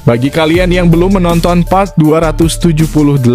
Bagi kalian yang belum menonton part 278,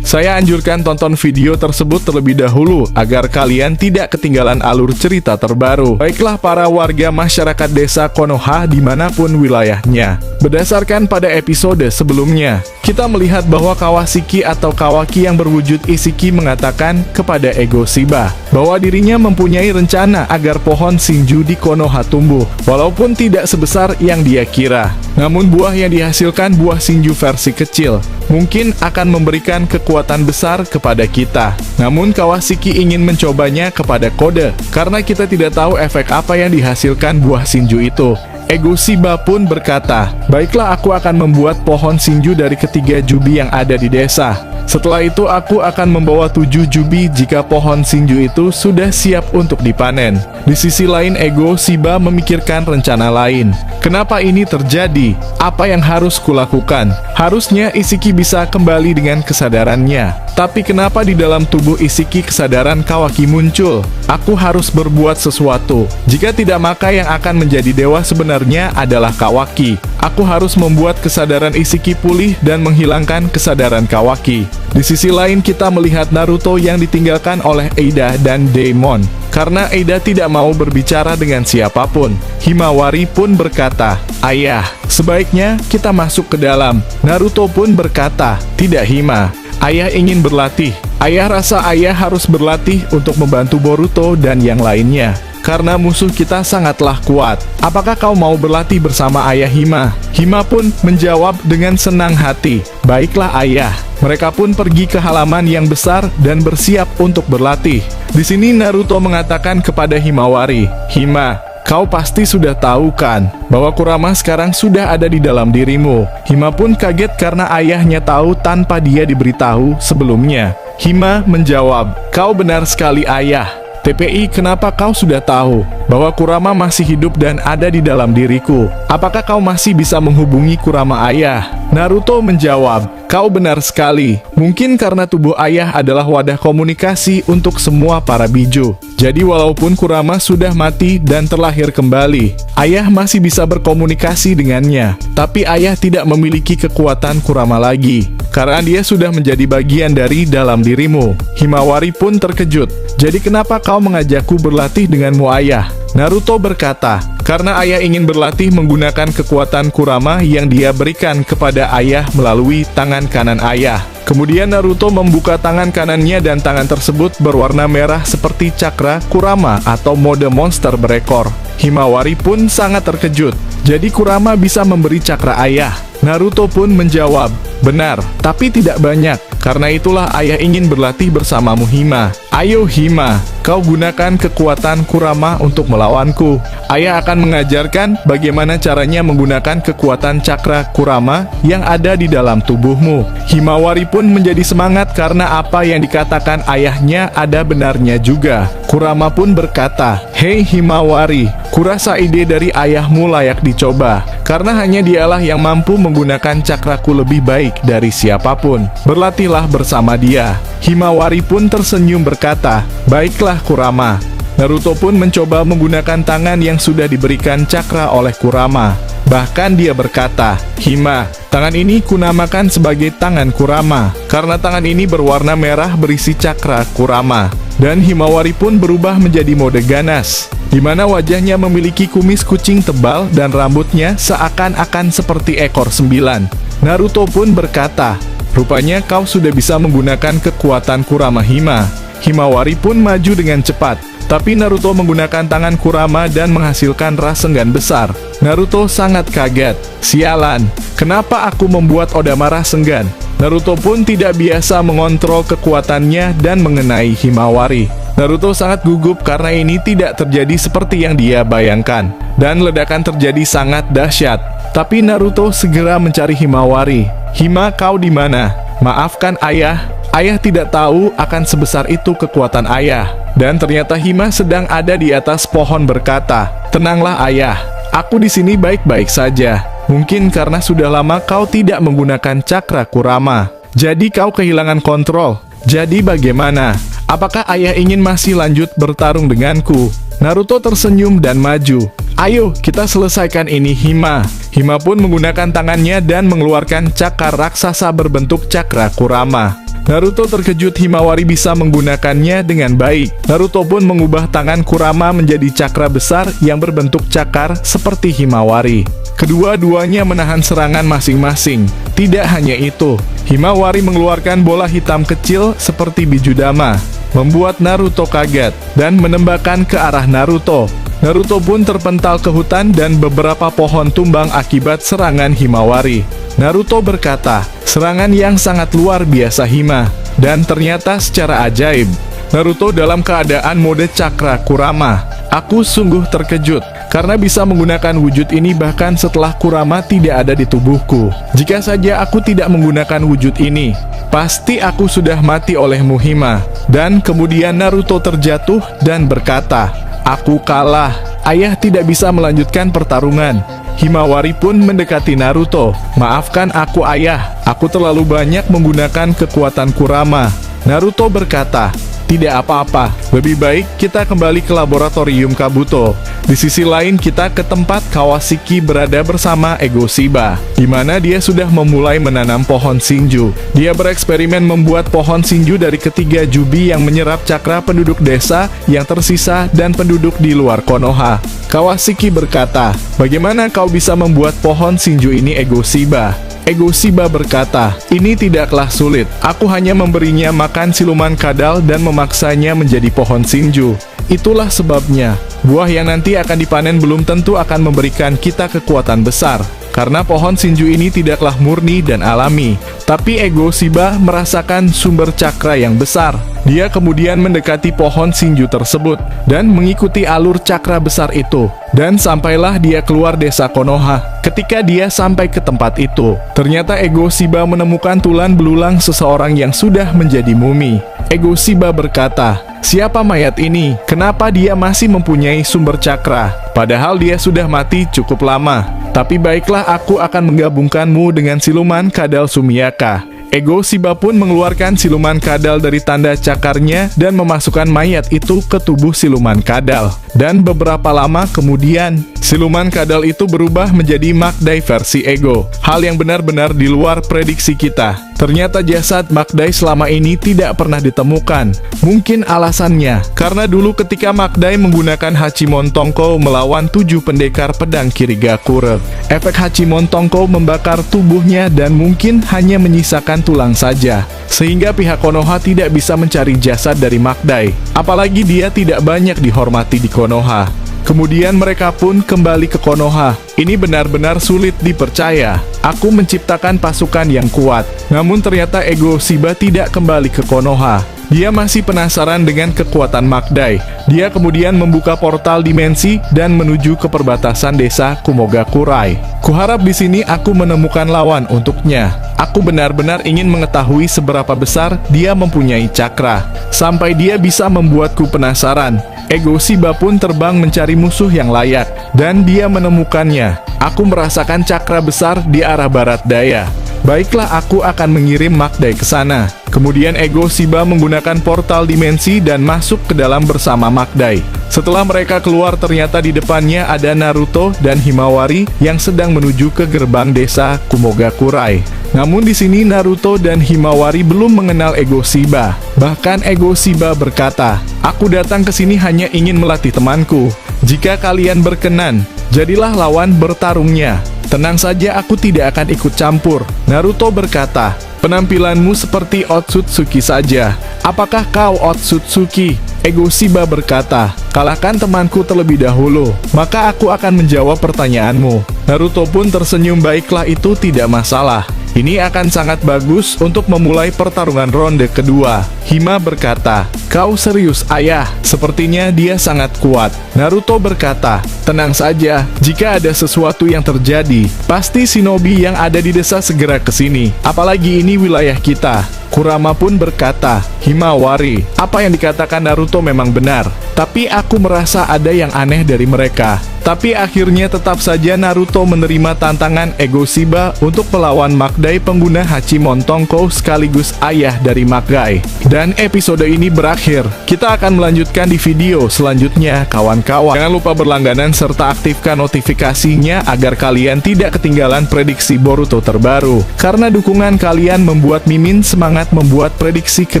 saya anjurkan tonton video tersebut terlebih dahulu agar kalian tidak ketinggalan alur cerita terbaru. Baiklah para warga masyarakat desa Konoha dimanapun wilayahnya. Berdasarkan pada episode sebelumnya, kita melihat bahwa Kawashiki atau Kawaki yang berwujud Isiki mengatakan kepada Ego Shiba bahwa dirinya mempunyai rencana agar pohon Shinju di Konoha tumbuh, walaupun tidak sebesar yang dia kira. Namun buah yang dihasilkan buah Shinju versi kecil mungkin akan memberikan kekuatan besar kepada kita. Namun Kawashiki ingin mencobanya kepada kode, karena kita tidak tahu efek apa yang dihasilkan buah Shinju itu. Ego Shiba pun berkata, "Baiklah, aku akan membuat pohon Shinju dari ketiga jubi yang ada di desa. Setelah itu aku akan membawa 7 jubi jika pohon Shinju itu sudah siap untuk dipanen." Di sisi lain, Ego Shiba memikirkan rencana lain. Kenapa ini terjadi? Apa yang harus kulakukan? Harusnya Isiki bisa kembali dengan kesadarannya. Tapi kenapa di dalam tubuh Isiki kesadaran Kawaki muncul? Aku harus berbuat sesuatu. Jika tidak, maka yang akan menjadi dewa sebenarnya adalah Kawaki. Aku harus membuat kesadaran Isiki pulih dan menghilangkan kesadaran Kawaki. Di sisi lain, kita melihat Naruto yang ditinggalkan oleh Eida dan Daemon. Karena Eida tidak mau berbicara dengan siapapun, Himawari pun berkata, "Ayah, sebaiknya kita masuk ke dalam." Naruto pun berkata, "Tidak Hima, ayah ingin berlatih. Ayah rasa ayah harus berlatih untuk membantu Boruto dan yang lainnya. Karena musuh kita sangatlah kuat. Apakah kau mau berlatih bersama ayah Hima?" Hima pun menjawab dengan senang hati, "Baiklah ayah." Mereka pun pergi ke halaman yang besar dan bersiap untuk berlatih. Di sini Naruto mengatakan kepada Himawari, "Hima, kau pasti sudah tahu kan, bahwa Kurama sekarang sudah ada di dalam dirimu." Hima pun kaget karena ayahnya tahu tanpa dia diberitahu sebelumnya. Hima menjawab, "Kau benar sekali ayah. TPI, kenapa kau sudah tahu bahwa Kurama masih hidup dan ada di dalam diriku? Apakah kau masih bisa menghubungi Kurama ayah?" Naruto menjawab, "Kau benar sekali. Mungkin karena tubuh ayah adalah wadah komunikasi untuk semua para biju. Jadi walaupun Kurama sudah mati dan terlahir kembali, ayah masih bisa berkomunikasi dengannya. Tapi ayah tidak memiliki kekuatan Kurama lagi, karena dia sudah menjadi bagian dari dalam dirimu." Himawari pun terkejut. "Jadi kenapa kau mengajakku berlatih denganmu ayah?" Naruto berkata, "Karena ayah ingin berlatih menggunakan kekuatan Kurama yang dia berikan kepada ayah melalui tangan kanan ayah." Kemudian Naruto membuka tangan kanannya dan tangan tersebut berwarna merah seperti cakra Kurama atau mode monster berekor. Himawari pun sangat terkejut. Jadi Kurama bisa memberi cakra ayah? Naruto pun menjawab, "Benar, tapi tidak banyak. Karena itulah ayah ingin berlatih bersamamu Hima. Ayo Hima, kau gunakan kekuatan Kurama untuk melawanku. Ayah akan mengajarkan bagaimana caranya menggunakan kekuatan cakra Kurama yang ada di dalam tubuhmu." Himawari pun menjadi semangat karena apa yang dikatakan ayahnya ada benarnya juga. Kurama pun berkata, "Hei Himawari, kurasa ide dari ayahmu layak dicoba. Karena hanya dialah yang mampu menggunakan cakraku lebih baik dari siapapun. Berlatihlah bersama dia." Himawari pun tersenyum berkata, "Baiklah Kurama." Naruto pun mencoba menggunakan tangan yang sudah diberikan cakra oleh Kurama. Bahkan dia berkata, "Hima, tangan ini kunamakan sebagai tangan Kurama, karena tangan ini berwarna merah berisi cakra Kurama." Dan Himawari pun berubah menjadi mode ganas, di mana wajahnya memiliki kumis kucing tebal dan rambutnya seakan-akan seperti ekor 9. Naruto pun berkata, "Rupanya kau sudah bisa menggunakan kekuatan Kurama Hima." Himawari pun maju dengan cepat, tapi Naruto menggunakan tangan Kurama dan menghasilkan Rasengan besar. Naruto sangat kaget. "Sialan, kenapa aku membuat Odama Rasengan?" Naruto pun tidak biasa mengontrol kekuatannya dan mengenai Himawari. Naruto sangat gugup karena ini tidak terjadi seperti yang dia bayangkan, dan ledakan terjadi sangat dahsyat. Tapi Naruto segera mencari Himawari. "Hima, kau di mana? Maafkan ayah. Ayah tidak tahu akan sebesar itu kekuatan ayah." Dan ternyata Hima sedang ada di atas pohon berkata, "Tenanglah ayah, aku di sini baik-baik saja. Mungkin karena sudah lama kau tidak menggunakan cakra Kurama, jadi kau kehilangan kontrol." Jadi bagaimana? Apakah ayah ingin masih lanjut bertarung denganku? Naruto tersenyum dan maju. Ayo, kita selesaikan ini, Hima. Hima pun menggunakan tangannya dan mengeluarkan cakar raksasa berbentuk cakra Kurama. Naruto terkejut Himawari bisa menggunakannya dengan baik. Naruto pun mengubah tangan Kurama menjadi cakra besar yang berbentuk cakar seperti Himawari. Kedua-duanya menahan serangan masing-masing. Tidak hanya itu, Himawari mengeluarkan bola hitam kecil seperti Bijudama, membuat Naruto kaget dan menembakkan ke arah Naruto. Naruto pun terpental ke hutan dan beberapa pohon tumbang akibat serangan Himawari. Naruto berkata, serangan yang sangat luar biasa Hima, dan ternyata secara ajaib. Naruto dalam keadaan mode cakra Kurama. Aku sungguh terkejut, karena bisa menggunakan wujud ini bahkan setelah Kurama tidak ada di tubuhku. Jika saja aku tidak menggunakan wujud ini, pasti aku sudah mati olehmu Hima. Dan kemudian Naruto terjatuh dan berkata, aku kalah, ayah tidak bisa melanjutkan pertarungan. Himawari pun mendekati Naruto. Maafkan aku ayah, aku terlalu banyak menggunakan kekuatan Kurama. Naruto berkata, tidak apa-apa, lebih baik kita kembali ke laboratorium Kabuto. Di sisi lain kita ke tempat Kawashiki berada bersama Ego Shiba, di mana dia sudah memulai menanam pohon Shinju. Dia bereksperimen membuat pohon Shinju dari ketiga jubi yang menyerap cakra penduduk desa yang tersisa dan penduduk di luar Konoha. Kawashiki berkata, bagaimana kau bisa membuat pohon Shinju ini Ego Shiba? Ego Shiba berkata, ini tidaklah sulit, aku hanya memberinya makan siluman kadal dan memaksanya menjadi pohon Shinju. Itulah sebabnya, buah yang nanti akan dipanen belum tentu akan memberikan kita kekuatan besar, karena pohon Shinju ini tidaklah murni dan alami. Tapi Ego Shiba merasakan sumber cakra yang besar. Dia kemudian mendekati pohon Shinju tersebut, dan mengikuti alur cakra besar itu. Dan sampailah dia keluar desa Konoha. Ketika dia sampai ke tempat itu, ternyata Ego Shiba menemukan tulang belulang seseorang yang sudah menjadi mumi. Ego Shiba berkata, siapa mayat ini? Kenapa dia masih mempunyai sumber cakra? Padahal dia sudah mati cukup lama. Tapi baiklah, aku akan menggabungkanmu dengan siluman kadal Sumiyaka. Ego Shiba pun mengeluarkan siluman kadal dari tanda cakarnya dan memasukkan mayat itu ke tubuh siluman kadal. Dan beberapa lama kemudian, siluman kadal itu berubah menjadi Makdai versi Ego. Hal yang benar-benar di luar prediksi kita. Ternyata jasad Makdai selama ini tidak pernah ditemukan. Mungkin alasannya, karena dulu ketika Makdai menggunakan Hachimon Tongko melawan 7 pendekar pedang Kirigakure, efek Hachimon Tongko membakar tubuhnya dan mungkin hanya menyisakan tulang saja. Sehingga pihak Konoha tidak bisa mencari jasad dari Makdai. Apalagi dia tidak banyak dihormati di Konoha. Kemudian mereka pun kembali ke Konoha. Ini benar-benar sulit dipercaya. Aku menciptakan pasukan yang kuat. Namun ternyata Ego Shiba tidak kembali ke Konoha. Dia masih penasaran dengan kekuatan Makdai. Dia kemudian membuka portal dimensi dan menuju ke perbatasan desa Kumogakurai. Kuharap di sini aku menemukan lawan untuknya. Aku benar-benar ingin mengetahui seberapa besar dia mempunyai cakra, sampai dia bisa membuatku penasaran. Ego Shiba pun terbang mencari musuh yang layak, dan dia menemukannya. Aku merasakan cakra besar di arah barat daya. Baiklah, aku akan mengirim Makdai ke sana. Kemudian Ego Shiba menggunakan portal dimensi dan masuk ke dalam bersama Makdai. Setelah mereka keluar, ternyata di depannya ada Naruto dan Himawari yang sedang menuju ke gerbang desa Kumogakurai. Namun di sini Naruto dan Himawari belum mengenal Ego Shiba. Bahkan Ego Shiba berkata, aku datang ke sini hanya ingin melatih temanku. Jika kalian berkenan, jadilah lawan bertarungnya. Tenang saja, aku tidak akan ikut campur. Naruto berkata, penampilanmu seperti Otsutsuki saja. Apakah kau Otsutsuki? Ego Shiba berkata, kalahkan temanku terlebih dahulu, maka aku akan menjawab pertanyaanmu. Naruto pun tersenyum, baiklah, itu tidak masalah. Ini akan sangat bagus untuk memulai pertarungan ronde kedua. Hima berkata, kau serius ayah? Sepertinya dia sangat kuat. Naruto berkata, tenang saja, jika ada sesuatu yang terjadi, pasti shinobi yang ada di desa segera ke sini. Apalagi ini wilayah kita. Kurama pun berkata, Himawari, apa yang dikatakan Naruto memang benar. Tapi aku merasa ada yang aneh dari mereka. Tapi akhirnya tetap saja Naruto menerima tantangan Ego Shiba untuk melawan Magdai pengguna Hachimon Tongko sekaligus ayah dari Magdai. Dan episode ini berakhir. Kita akan melanjutkan di video selanjutnya kawan-kawan. Jangan lupa berlangganan serta aktifkan notifikasinya agar kalian tidak ketinggalan prediksi Boruto terbaru. Karena dukungan kalian membuat Mimin semangat membuat prediksi ke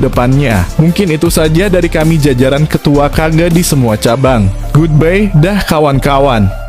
depannya. Mungkin itu saja dari kami jajaran ketua Kage di semua cabang. Goodbye dah kawan-kawan.